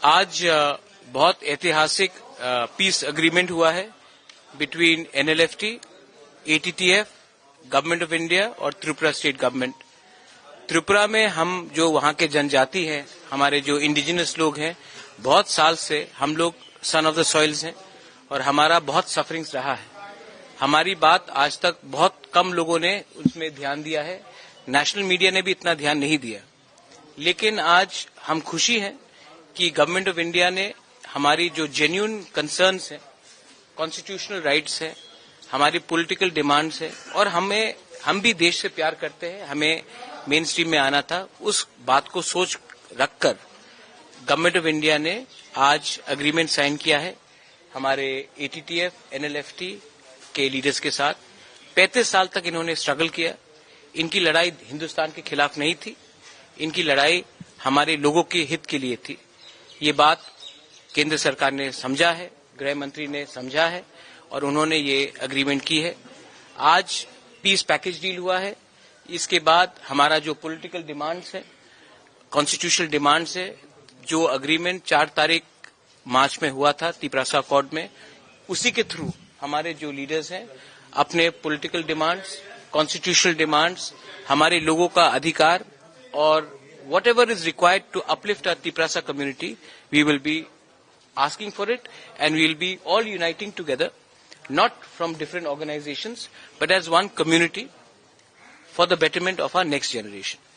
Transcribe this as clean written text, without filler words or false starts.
आज बहुत ऐतिहासिक पीस एग्रीमेंट हुआ है between NLFT, ATTF, government of India और त्रिपुरा स्टेट गवर्नमेंट। त्रिपुरा में हम जो वहां के जनजाति हैं, हमारे जो इंडिजिनस लोग हैं, बहुत साल से हम लोग सन ऑफ द सॉइल्स हैं और हमारा बहुत सफरिंग्स रहा है। हमारी बात आज तक बहुत कम लोगों ने उसमें ध्यान दिया है, नेशनल मीडिया ने भी इतना ध्यान नहीं दिया। लेकिन आज हम खुशी हैं कि गवर्नमेंट ऑफ इंडिया ने हमारी जो जेन्युइन कंसर्न्स हैं, कॉन्स्टिट्यूशनल राइट्स हैं, हमारी पॉलिटिकल डिमांड्स हैं और हम भी देश से प्यार करते हैं, हमें मेन स्ट्रीम में आना था, उस बात को सोच रखकर गवर्नमेंट ऑफ इंडिया ने आज एग्रीमेंट साइन किया है हमारे ATTF, NLFT के लीडर्स के साथ। 35 साल तक इन्होंने स्ट्रगल किया। इनकी लड़ाई हिंदुस्तान के खिलाफ नहीं थी, इनकी लड़ाई हमारे लोगों के हित के लिए थी। ये बात केंद्र सरकार ने समझा है, गृह मंत्री ने समझा है और उन्होंने ये एग्रीमेंट की है। आज पीस पैकेज डील हुआ है। इसके बाद हमारा जो पॉलिटिकल डिमांड्स है, कॉन्स्टिट्यूशनल डिमांड्स है, जो एग्रीमेंट 4 तारीख मार्च में हुआ था तिप्रासा अकॉर्ड में, उसी के थ्रू हमारे जो लीडर्स हैं अपने पॉलिटिकल डिमांड्स, कॉन्स्टिट्यूशनल डिमांड्स, हमारे लोगों का अधिकार और whatever is required to uplift our Tiprasa community, we will be asking for it and we will be all uniting together, not from different organizations, but as one community for the betterment of our next generation.